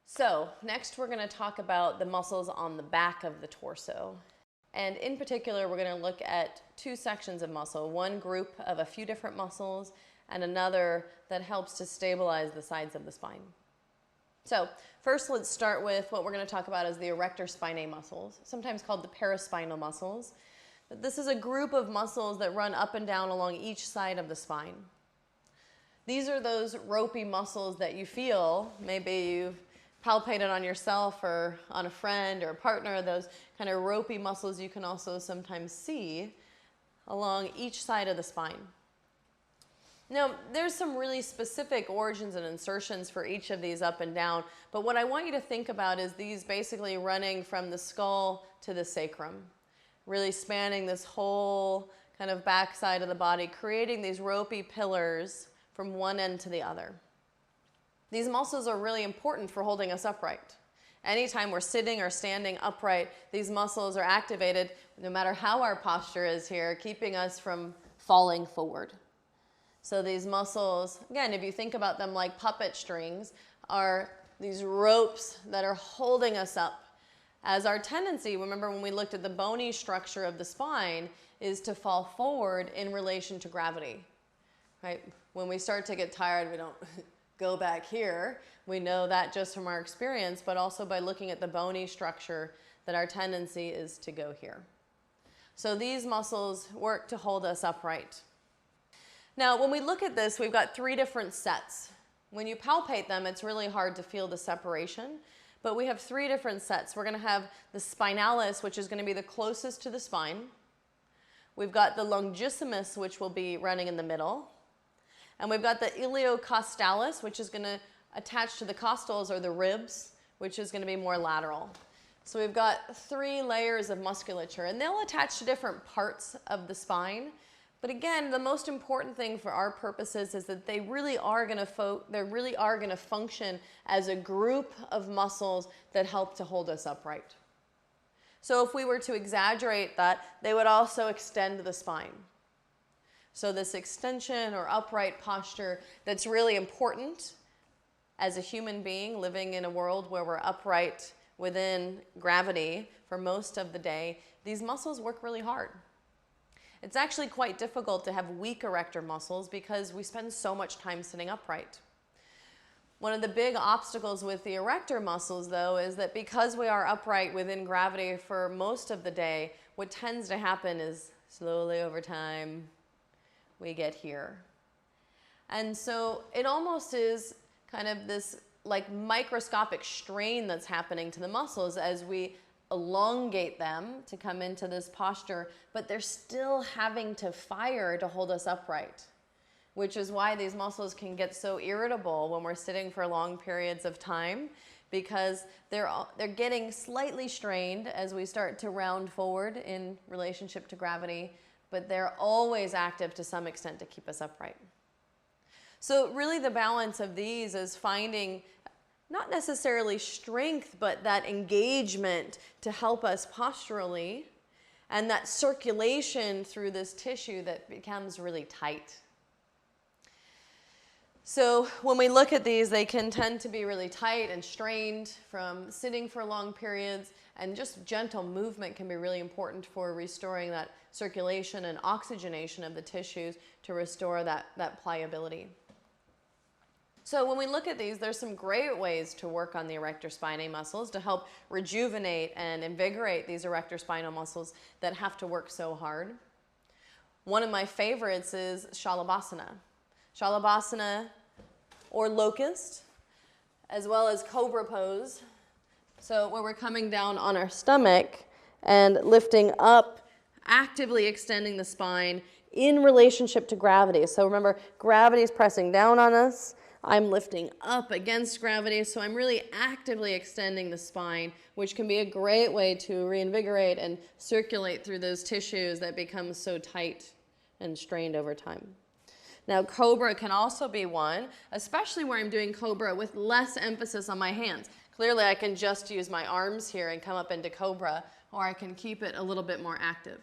So next we're going to talk about the muscles on the back of the torso. And in particular, we're going to look at two sections of muscle, one group of a few different muscles and another that helps to stabilize the sides of the spine. So first, let's start with what we're going to talk about as the Erector Spinae muscles, sometimes called the paraspinal muscles. But this is a group of muscles that run up and down along each side of the spine. These are those ropey muscles that you feel. Maybe you've palpated on yourself or on a friend or a partner, those kind of ropey muscles you can also sometimes see along each side of the spine. Now, there's some really specific origins and insertions for each of these up and down, but what I want you to think about is these basically running from the skull to the sacrum, really spanning this whole kind of back side of the body, creating these ropey pillars from one end to the other. These muscles are really important for holding us upright. Anytime we're sitting or standing upright, these muscles are activated, no matter how our posture is here, keeping us from falling forward. So these muscles, again, if you think about them like puppet strings, are these ropes that are holding us up. As our tendency, remember when we looked at the bony structure of the spine, is to fall forward in relation to gravity, right? When we start to get tired, we don't go back here. We know that just from our experience, but also by looking at the bony structure that our tendency is to go here. So these muscles work to hold us upright. Now, when we look at this, we've got three different sets. When you palpate them, it's really hard to feel the separation, but we have three different sets. We're going to have the spinalis, which is going to be the closest to the spine. We've got the longissimus, which will be running in the middle. And we've got the iliocostalis, which is going to attach to the costals or the ribs, which is going to be more lateral. So we've got three layers of musculature, and they'll attach to different parts of the spine. But again, the most important thing for our purposes is that they really are going to function as a group of muscles that help to hold us upright. So if we were to exaggerate that, they would also extend the spine. So this extension or upright posture that's really important as a human being living in a world where we're upright within gravity for most of the day, these muscles work really hard. It's actually quite difficult to have weak erector muscles because we spend so much time sitting upright. One of the big obstacles with the erector muscles, though, is that because we are upright within gravity for most of the day, what tends to happen is slowly over time, we get here. And so it almost is kind of this like microscopic strain that's happening to the muscles as we elongate them to come into this posture, but they're still having to fire to hold us upright, which is why these muscles can get so irritable when we're sitting for long periods of time, because they're getting slightly strained as we start to round forward in relationship to gravity, but they're always active to some extent to keep us upright. So really the balance of these is finding not necessarily strength, but that engagement to help us posturally, and that circulation through this tissue that becomes really tight. So when we look at these, they can tend to be really tight and strained from sitting for long periods, and just gentle movement can be really important for restoring that circulation and oxygenation of the tissues to restore that pliability. So when we look at these, there's some great ways to work on the erector spinae muscles to help rejuvenate and invigorate these erector spinal muscles that have to work so hard. One of my favorites is Shalabhasana. Shalabhasana or locust, as well as cobra pose. So where we're coming down on our stomach and lifting up, actively extending the spine in relationship to gravity. So remember, gravity is pressing down on us. I'm lifting up against gravity, so I'm really actively extending the spine, which can be a great way to reinvigorate and circulate through those tissues that become so tight and strained over time. Now, cobra can also be one, especially where I'm doing cobra with less emphasis on my hands. Clearly, I can just use my arms here and come up into cobra, or I can keep it a little bit more active.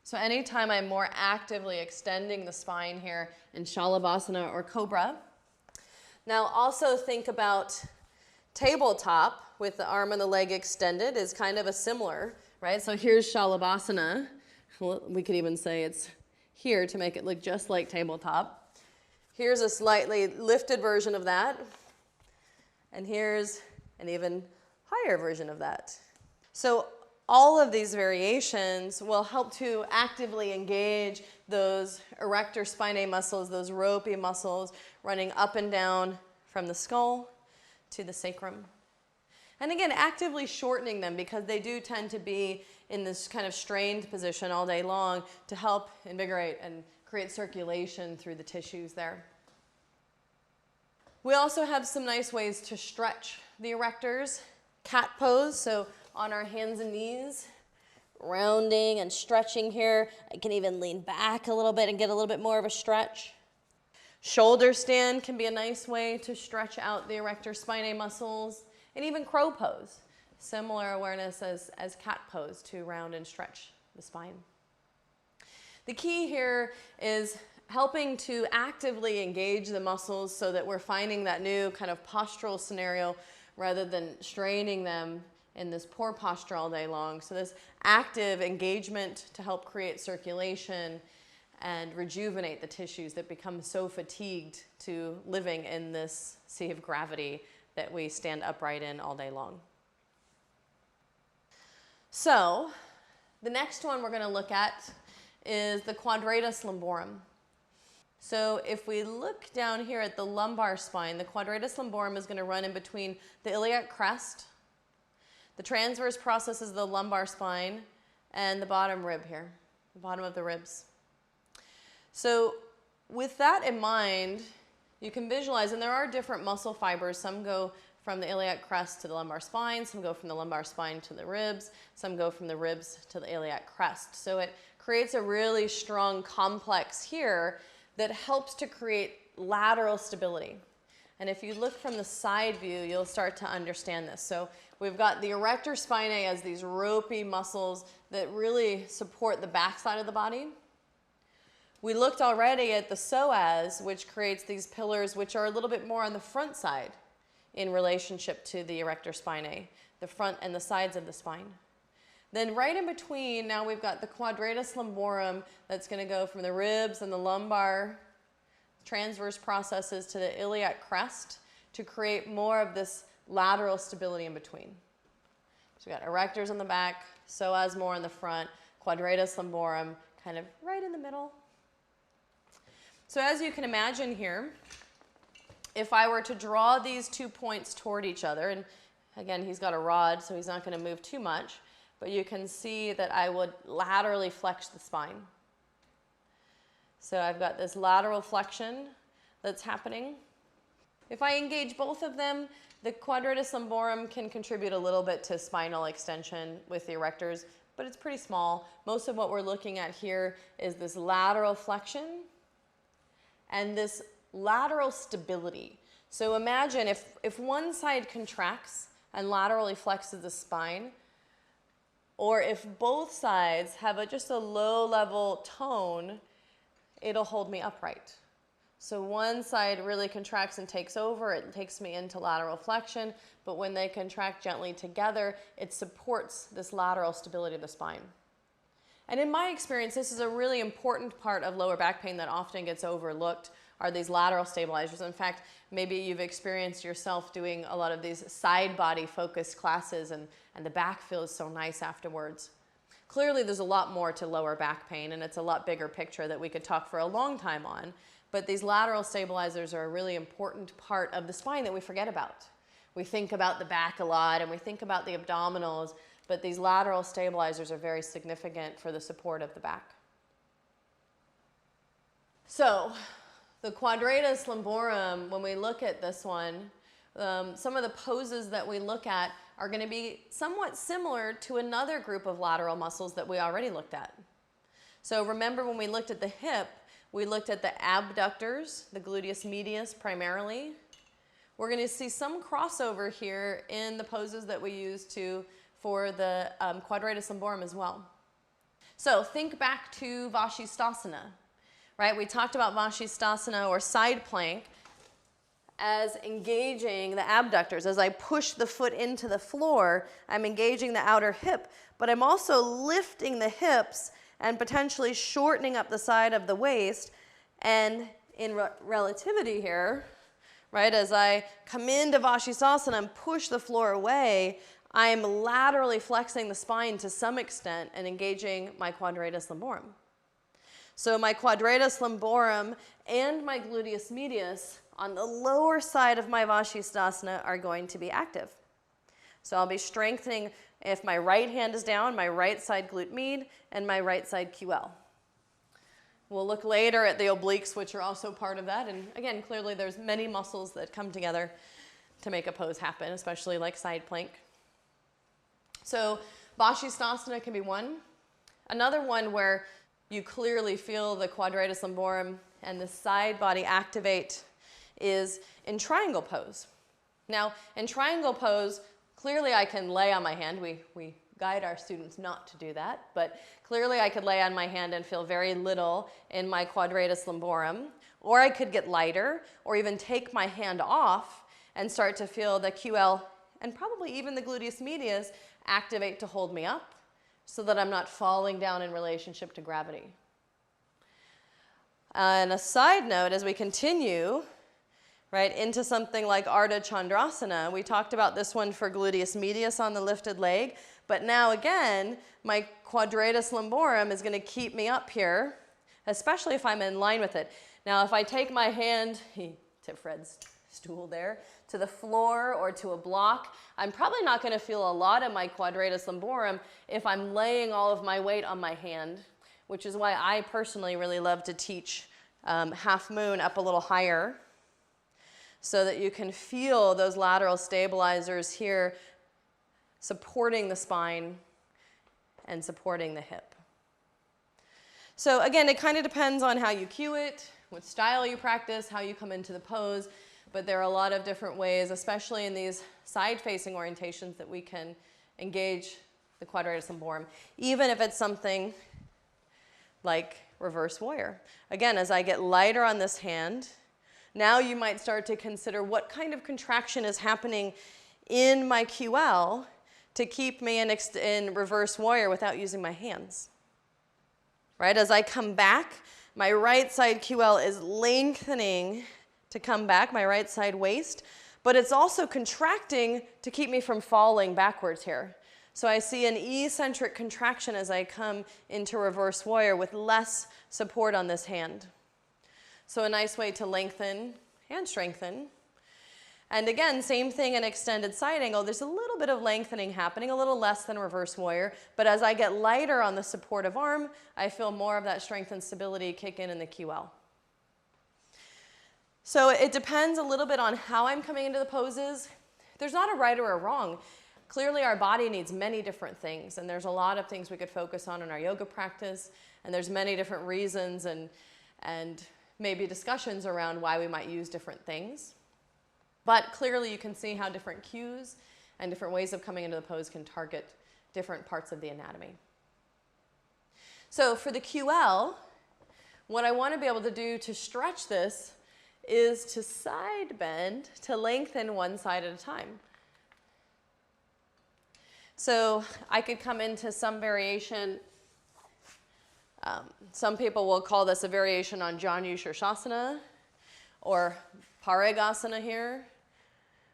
So anytime I'm more actively extending the spine here in Shalabhasana or cobra. Now also think about tabletop with the arm and the leg extended is kind of a similar, right? So here's Shalabhasana. Well, we could even say it's here to make it look just like tabletop. Here's a slightly lifted version of that. And here's an even higher version of that. So all of these variations will help to actively engage those erector spinae muscles, those ropey muscles running up and down from the skull to the sacrum. And again, actively shortening them because they do tend to be in this kind of strained position all day long to help invigorate and create circulation through the tissues there. We also have some nice ways to stretch the erectors. Cat pose, so on our hands and knees, rounding and stretching here. I can even lean back a little bit and get a little bit more of a stretch. Shoulder stand can be a nice way to stretch out the erector spinae muscles. And even crow pose, similar awareness as cat pose to round and stretch the spine. The key here is helping to actively engage the muscles so that we're finding that new kind of postural scenario rather than straining them in this poor posture all day long. So this active engagement to help create circulation and rejuvenate the tissues that become so fatigued to living in this sea of gravity that we stand upright in all day long. So the next one we're going to look at is the Quadratus Lumborum. So if we look down here at the lumbar spine, the Quadratus Lumborum is going to run in between the iliac crest, the transverse processes of the lumbar spine, and the bottom rib here, the bottom of the ribs. So with that in mind, you can visualize, and there are different muscle fibers. Some go from the iliac crest to the lumbar spine, some go from the lumbar spine to the ribs, some go from the ribs to the iliac crest. So it creates a really strong complex here that helps to create lateral stability. And if you look from the side view, you'll start to understand this. So we've got the erector spinae as these ropey muscles that really support the backside of the body. We looked already at the psoas, which creates these pillars which are a little bit more on the front side in relationship to the erector spinae, the front and the sides of the spine. Then right in between, now we've got the Quadratus Lumborum that's going to go from the ribs and the lumbar transverse processes to the iliac crest to create more of this lateral stability in between. So we've got erectors on the back, psoas more on the front, Quadratus Lumborum kind of right in the middle. So as you can imagine here, if I were to draw these 2 points toward each other, and again, he's got a rod, so he's not going to move too much, but you can see that I would laterally flex the spine. So I've got this lateral flexion that's happening. If I engage both of them, the Quadratus Lumborum can contribute a little bit to spinal extension with the erectors, but it's pretty small. Most of what we're looking at here is this lateral flexion and this lateral stability. So imagine if one side contracts and laterally flexes the spine, or if both sides have just a low level tone, it'll hold me upright. So one side really contracts and takes over, it takes me into lateral flexion, but when they contract gently together, it supports this lateral stability of the spine. And in my experience, this is a really important part of lower back pain that often gets overlooked, are these lateral stabilizers. In fact, maybe you've experienced yourself doing a lot of these side body focused classes and the back feels so nice afterwards. Clearly, there's a lot more to lower back pain, and it's a lot bigger picture that we could talk for a long time on. But these lateral stabilizers are a really important part of the spine that we forget about. We think about the back a lot, and we think about the abdominals, but these lateral stabilizers are very significant for the support of the back. So, the Quadratus Lumborum, when we look at this one, some of the poses that we look at are going to be somewhat similar to another group of lateral muscles that we already looked at. So remember when we looked at the hip, we looked at the abductors, the gluteus medius primarily. We're going to see some crossover here in the poses that we use for the Quadratus Lumborum as well. So think back to Vashisthasana, right? We talked about Vashisthasana or side plank as engaging the abductors. As I push the foot into the floor, I'm engaging the outer hip, but I'm also lifting the hips and potentially shortening up the side of the waist. And in relativity here, right, as I come into Vashisthasana and push the floor away, I'm laterally flexing the spine to some extent and engaging my quadratus lumborum. So my quadratus lumborum and my gluteus medius on the lower side of my Vashisthasana are going to be active. So I'll be strengthening, if my right hand is down, my right side glute med and my right side QL. We'll look later at the obliques, which are also part of that. And again, clearly there's many muscles that come together to make a pose happen, especially like side plank. So Vashisthasana can be one. Another one where you clearly feel the quadratus lumborum and the side body activate is in triangle pose. Now, in triangle pose, clearly I can lay on my hand. We guide our students not to do that, but clearly I could lay on my hand and feel very little in my quadratus lumborum, or I could get lighter, or even take my hand off and start to feel the QL and probably even the gluteus medius activate to hold me up so that I'm not falling down in relationship to gravity. And a side note, as we continue, right, into something like Ardha Chandrasana, we talked about this one for gluteus medius on the lifted leg, but now again, my quadratus lumborum is going to keep me up here, especially if I'm in line with it. Now, if I take my hand to Fred's stool there, to the floor or to a block, I'm probably not going to feel a lot of my quadratus lumborum if I'm laying all of my weight on my hand, which is why I personally really love to teach half moon up a little higher so that you can feel those lateral stabilizers here supporting the spine and supporting the hip. So again, it kind of depends on how you cue it, what style you practice, how you come into the pose, but there are a lot of different ways, especially in these side-facing orientations, that we can engage the quadratus lumborum, even if it's something like reverse warrior. Again, as I get lighter on this hand, now you might start to consider what kind of contraction is happening in my QL to keep me in reverse warrior without using my hands. Right? As I come back, my right side QL is lengthening to come back, my right side waist, but it's also contracting to keep me from falling backwards here. So I see an eccentric contraction as I come into reverse warrior with less support on this hand. So a nice way to lengthen and strengthen. And again, same thing in extended side angle. There's a little bit of lengthening happening, a little less than reverse warrior, but as I get lighter on the supportive arm, I feel more of that strength and stability kick in the QL. So it depends a little bit on how I'm coming into the poses. There's not a right or a wrong. Clearly our body needs many different things, and there's a lot of things we could focus on in our yoga practice, and there's many different reasons and maybe discussions around why we might use different things. But clearly you can see how different cues and different ways of coming into the pose can target different parts of the anatomy. So for the QL, what I want to be able to do to stretch this is to side bend, to lengthen one side at a time. So I could come into some variation. Some people will call this a variation on Janu Shirshasana or Parigasana here,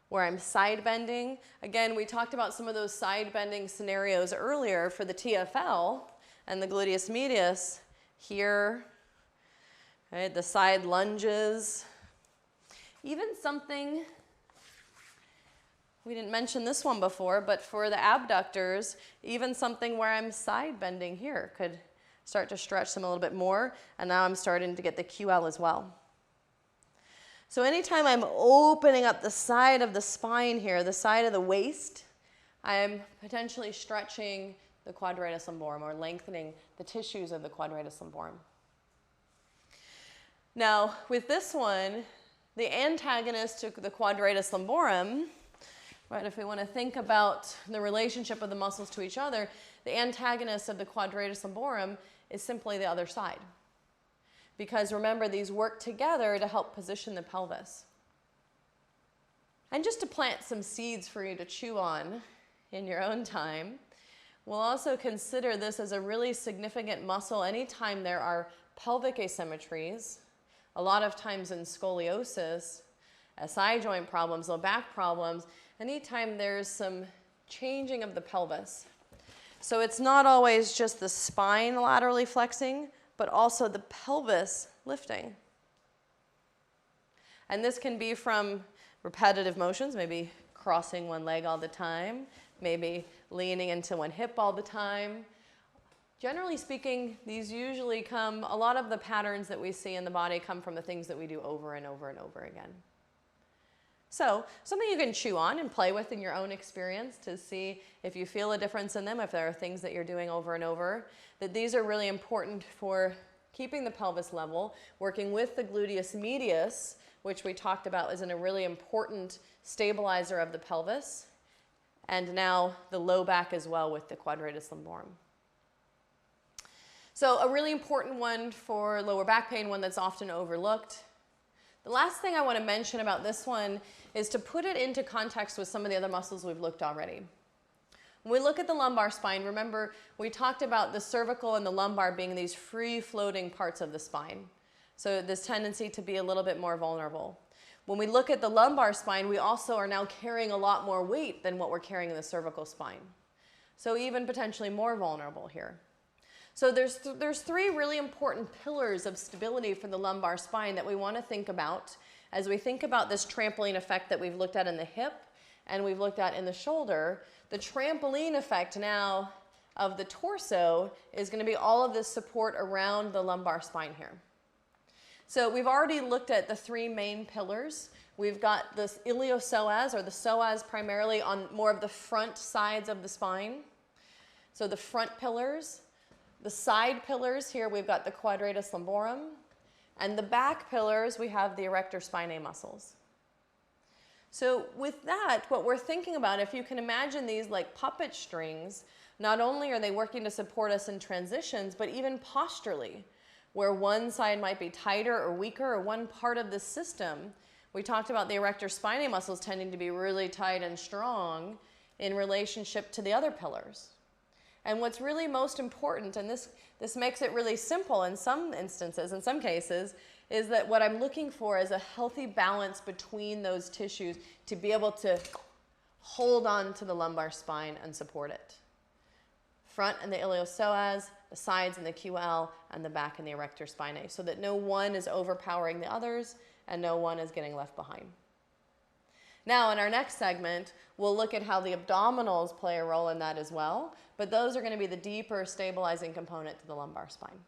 where I'm side bending. Again, we talked about some of those side bending scenarios earlier for the TFL and the gluteus medius here, right? The side lunges. Even something, we didn't mention this one before, but for the abductors, even something where I'm side bending here could start to stretch them a little bit more, and now I'm starting to get the QL as well. So anytime I'm opening up the side of the spine here, the side of the waist, I'm potentially stretching the quadratus lumborum or lengthening the tissues of the quadratus lumborum. Now, with this one, the antagonist to the quadratus lumborum, right, if we want to think about the relationship of the muscles to each other, the antagonist of the quadratus lumborum is simply the other side. Because remember, these work together to help position the pelvis. And just to plant some seeds for you to chew on in your own time, we'll also consider this as a really significant muscle anytime there are pelvic asymmetries, a lot of times in scoliosis, SI joint problems, low back problems, anytime there's some changing of the pelvis. So it's not always just the spine laterally flexing, but also the pelvis lifting. And this can be from repetitive motions, maybe crossing one leg all the time, maybe leaning into one hip all the time. Generally speaking, these usually come, a lot of the patterns that we see in the body come from the things that we do over and over and over again. So something you can chew on and play with in your own experience to see if you feel a difference in them, if there are things that you're doing over and over, that these are really important for keeping the pelvis level, working with the gluteus medius, which we talked about is a really important stabilizer of the pelvis, and now the low back as well with the quadratus lumborum. So a really important one for lower back pain, one that's often overlooked. The last thing I want to mention about this one is to put it into context with some of the other muscles we've looked already. When we look at the lumbar spine, remember we talked about the cervical and the lumbar being these free-floating parts of the spine. So this tendency to be a little bit more vulnerable. When we look at the lumbar spine, we also are now carrying a lot more weight than what we're carrying in the cervical spine. So even potentially more vulnerable here. So there's three really important pillars of stability for the lumbar spine that we want to think about as we think about this trampoline effect that we've looked at in the hip and we've looked at in the shoulder. The trampoline effect now of the torso is going to be all of this support around the lumbar spine here. So we've already looked at the three main pillars. We've got this iliopsoas, or the psoas primarily on more of the front sides of the spine. So the front pillars. The side pillars here, we've got the quadratus lumborum. And the back pillars, we have the erector spinae muscles. So with that, what we're thinking about, if you can imagine these like puppet strings, not only are they working to support us in transitions, but even posturally, where one side might be tighter or weaker, or one part of the system. We talked about the erector spinae muscles tending to be really tight and strong in relationship to the other pillars. And what's really most important, and this makes it really simple in some instances, in some cases, is that what I'm looking for is a healthy balance between those tissues to be able to hold on to the lumbar spine and support it. Front and the iliopsoas, the sides and the QL, and the back and the erector spinae, so that no one is overpowering the others and no one is getting left behind. Now, in our next segment, we'll look at how the abdominals play a role in that as well, but those are going to be the deeper stabilizing component to the lumbar spine.